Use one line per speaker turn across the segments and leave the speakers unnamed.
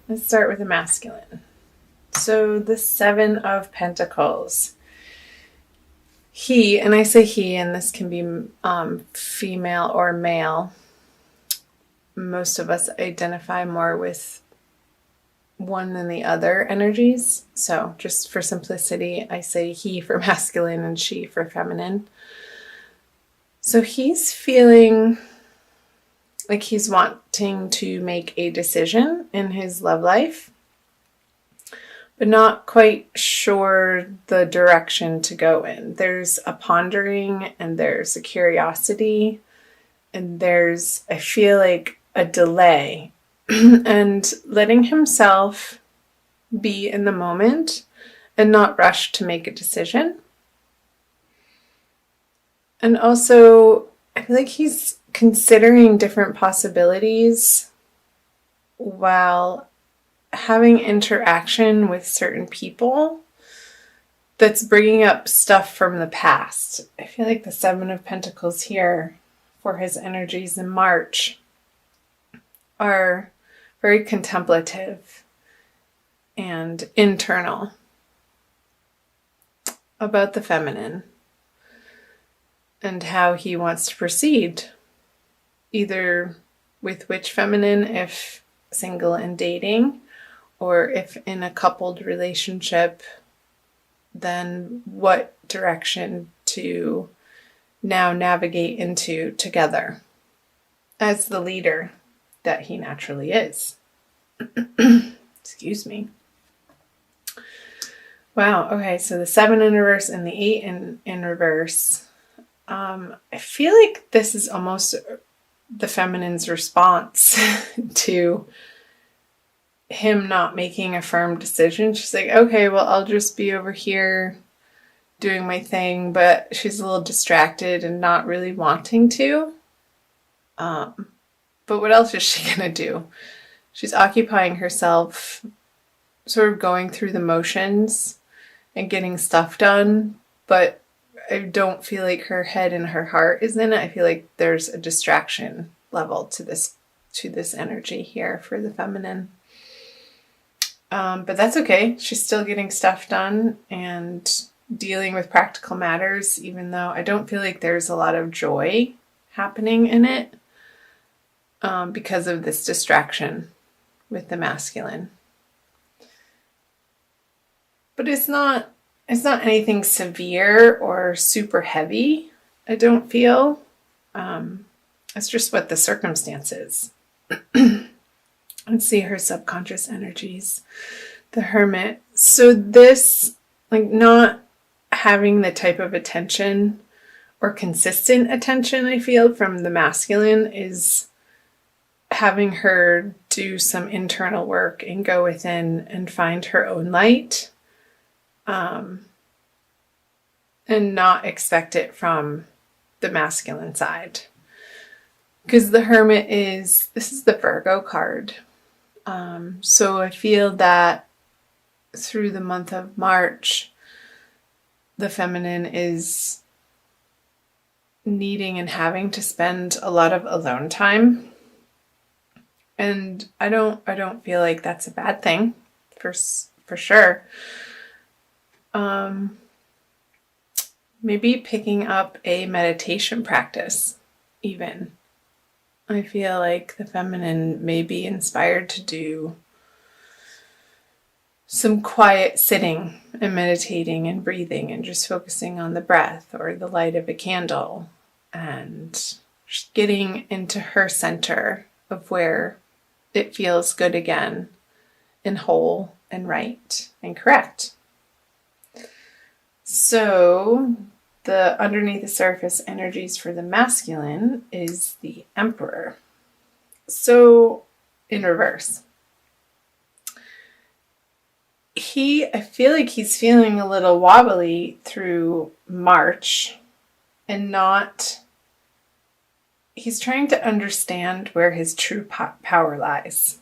Let's start with the masculine. So the Seven of Pentacles. He, and I say he, and this can be female or male. Most of us identify more with one than the other energies. So just for simplicity, I say he for masculine and she for feminine. So he's feeling like he's wanting to make a decision in his love life, but not quite sure the direction to go in. There's a pondering and there's a curiosity and there's, I feel like, a delay and letting himself be in the moment and not rush to make a decision. And also, I feel like he's considering different possibilities while having interaction with certain people that's bringing up stuff from the past. I feel like the Seven of Pentacles here for his energies in March are very contemplative and internal about the feminine and how he wants to proceed, either with which feminine, if single and dating, or if in a coupled relationship, then what direction to now navigate into together as the leader that he naturally is. Excuse me. Wow, okay, so the 7 in reverse and the 8 in reverse. I feel like this is almost the feminine's response to him not making a firm decision. She's like, okay, well, I'll just be over here doing my thing, but she's a little distracted and not really wanting to. But what else is she gonna do? She's occupying herself, sort of going through the motions and getting stuff done, but I don't feel like her head and her heart is in it. I feel like there's a distraction level to this energy here for the feminine. But that's okay. She's still getting stuff done and dealing with practical matters, even though I don't feel like there's a lot of joy happening in it because of this distraction with the masculine. But it's not anything severe or super heavy, I don't feel. It's just what the circumstance is. Let's see her subconscious energies. The Hermit. So this, like, not having the type of attention or consistent attention I feel from the masculine is having her do some internal work and go within and find her own light. And not expect it from the masculine side. Because the Hermit this is the Virgo card. So I feel that through the month of March, the feminine is needing and having to spend a lot of alone time. And I don't feel like that's a bad thing, for sure. Maybe picking up a meditation practice, even. I feel like the feminine may be inspired to do some quiet sitting and meditating and breathing and just focusing on the breath or the light of a candle and just getting into her center of where it feels good again and whole and right and correct. So the underneath the surface energies for the masculine is the Emperor. So in reverse. I feel like he's feeling a little wobbly through March and he's trying to understand where his true power lies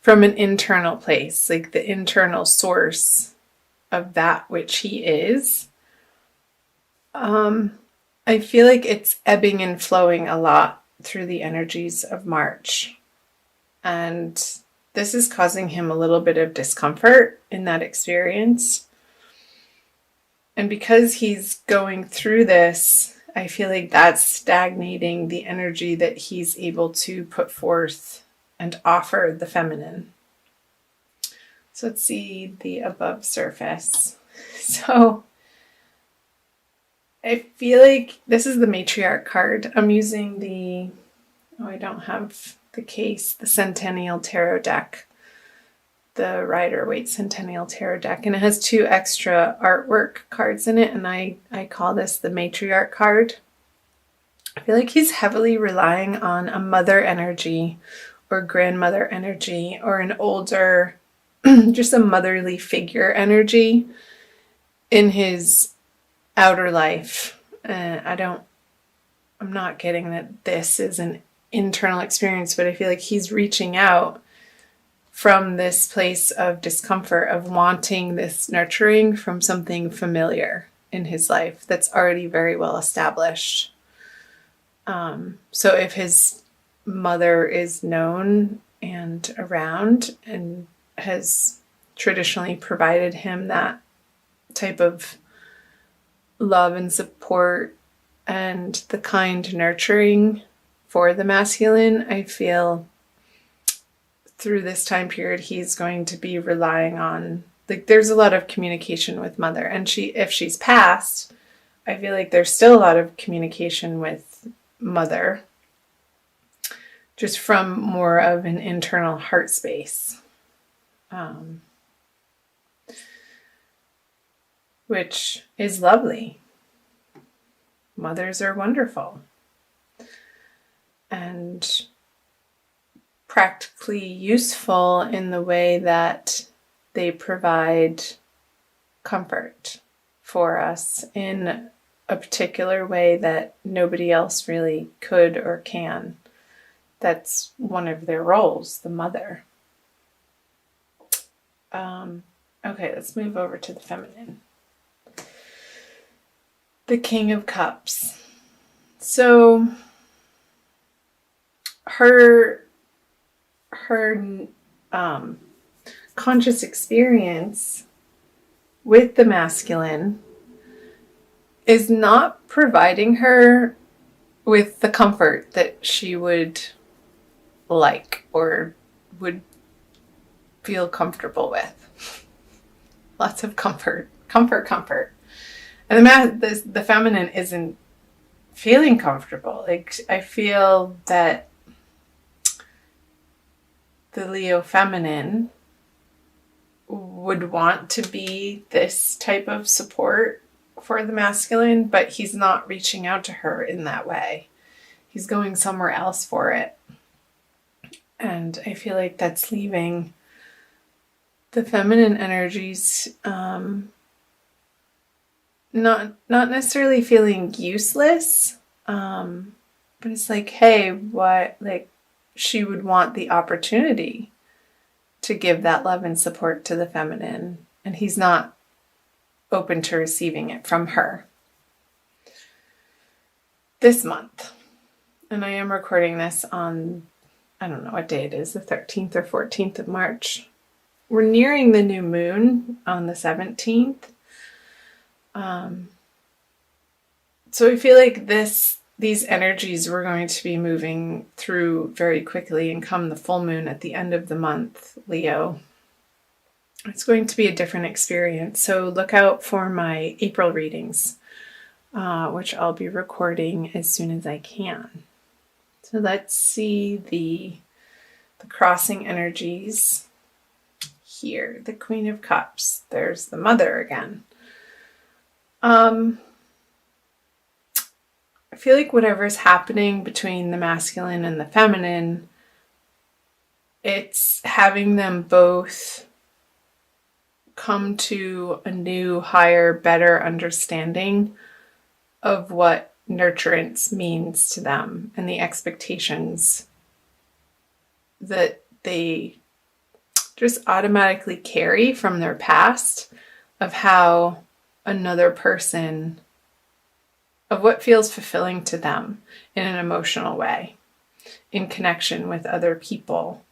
from an internal place, like the internal source of that which he is. I feel like it's ebbing and flowing a lot through the energies of March. And this is causing him a little bit of discomfort in that experience. And because he's going through this, I feel like that's stagnating the energy that he's able to put forth and offer the feminine. So let's see the above surface. So I feel like this is the matriarch card. I'm using I don't have the case, the Centennial Tarot deck, the Rider-Waite Centennial Tarot deck, and it has 2 extra artwork cards in it, and I call this the matriarch card. I feel like he's heavily relying on a mother energy or grandmother energy or an older, just a motherly figure energy in his outer life. I'm not getting that this is an internal experience, but I feel like he's reaching out from this place of discomfort, of wanting this nurturing from something familiar in his life that's already very well established. So if his mother is known and around and has traditionally provided him that type of love and support and the kind nurturing for the masculine, I feel through this time period he's going to be relying on, like, there's a lot of communication with mother, and if she's passed, I feel like there's still a lot of communication with mother, just from more of an internal heart space, which is lovely. Mothers are wonderful and practically useful in the way that they provide comfort for us in a particular way that nobody else really could or can. That's one of their roles, the mother. Okay, let's move over to the feminine. The King of Cups. So her conscious experience with the masculine is not providing her with the comfort that she would like or would feel comfortable with. Lots of comfort. And the feminine isn't feeling comfortable. Like, I feel that the Leo feminine would want to be this type of support for the masculine, but he's not reaching out to her in that way. He's going somewhere else for it. And I feel like that's leaving the feminine energies not necessarily feeling useless, but it's like, hey, what, like, she would want the opportunity to give that love and support to the feminine, and he's not open to receiving it from her this month. And I am recording this on, I don't know what day it is, the 13th or 14th of March. We're nearing the new moon on the 17th. So I feel like these energies we're going to be moving through very quickly, and come the full moon at the end of the month, Leo, it's going to be a different experience. So look out for my April readings, which I'll be recording as soon as I can. So let's see the crossing energies here. The Queen of Cups. There's the mother again. I feel like whatever's happening between the masculine and the feminine, it's having them both come to a new, higher, better understanding of what nurturance means to them, and the expectations that they just automatically carry from their past of how another person, of what feels fulfilling to them in an emotional way, in connection with other people.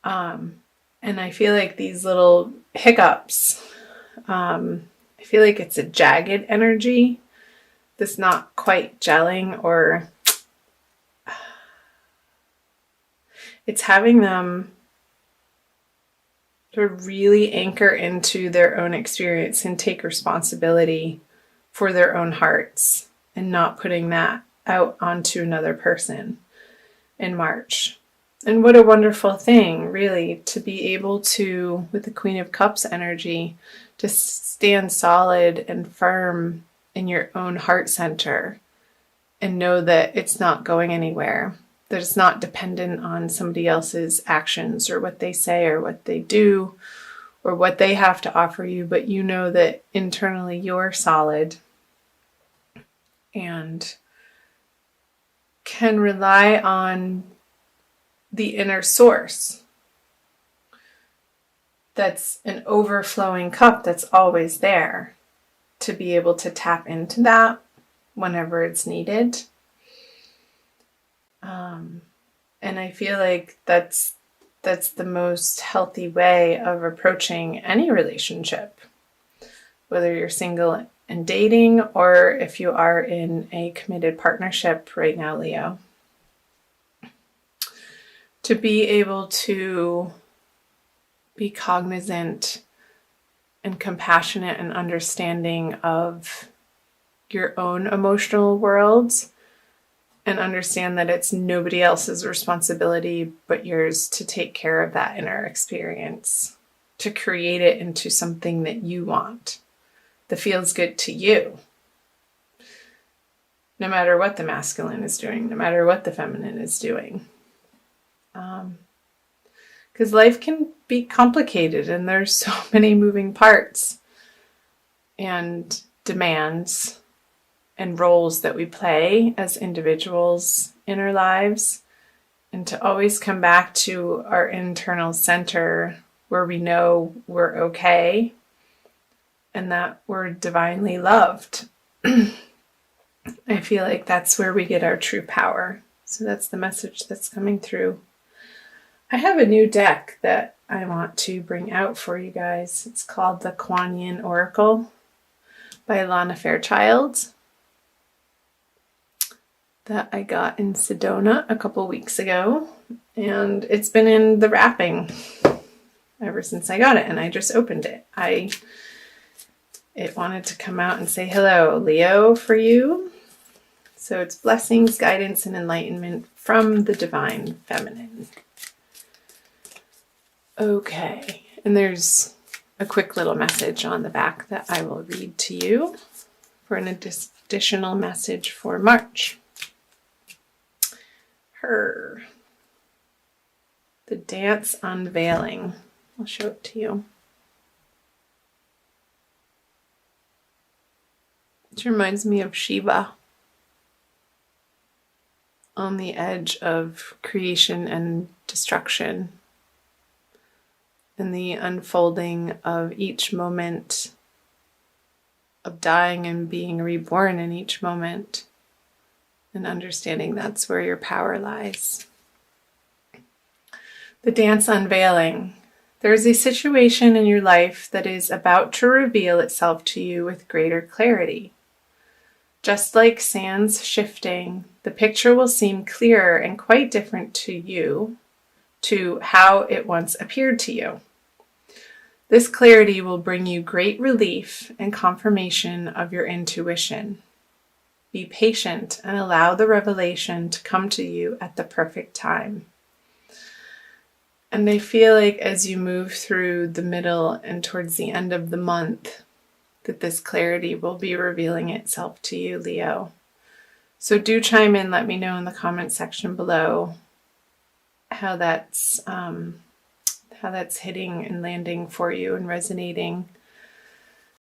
And I feel like these little hiccups, I feel like it's a jagged energy that's not quite gelling, or it's having them to really anchor into their own experience and take responsibility for their own hearts and not putting that out onto another person in March. And what a wonderful thing, really, to be able to, with the Queen of Cups energy, to stand solid and firm in your own heart center and know that it's not going anywhere, that it's not dependent on somebody else's actions or what they say or what they do or what they have to offer you, but you know that internally you're solid and can rely on the inner source. That's an overflowing cup that's always there, to be able to tap into that whenever it's needed. And I feel like that's the most healthy way of approaching any relationship, whether you're single and dating or if you are in a committed partnership right now, Leo. To be able to be cognizant and compassionate and understanding of your own emotional worlds, and understand that it's nobody else's responsibility but yours to take care of that inner experience, to create it into something that you want, that feels good to you. No matter what the masculine is doing, no matter what the feminine is doing. Because life can be complicated and there's so many moving parts and demands and roles that we play as individuals in our lives, and to always come back to our internal center where we know we're okay and that we're divinely loved. I feel like that's where we get our true power. So that's the message that's coming through. I have a new deck that I want to bring out for you guys. It's called the Kuan Yin Oracle by Lana Fairchild, that I got in Sedona a couple weeks ago, and it's been in the wrapping ever since I got it, and I just opened it. It wanted to come out and say hello, Leo, for you. So it's blessings, guidance, and enlightenment from the divine feminine. Okay, and there's a quick little message on the back that I will read to you for an additional message for March. The dance unveiling. I'll show it to you. It reminds me of Shiva on the edge of creation and destruction, and the unfolding of each moment of dying and being reborn in each moment, and understanding that's where your power lies. The dance unveiling. There is a situation in your life that is about to reveal itself to you with greater clarity. Just like sands shifting, the picture will seem clearer and quite different to you, to how it once appeared to you. This clarity will bring you great relief and confirmation of your intuition. Be patient and allow the revelation to come to you at the perfect time. And I feel like as you move through the middle and towards the end of the month, that this clarity will be revealing itself to you, Leo. So do chime in, let me know in the comment section below how that's hitting and landing for you and resonating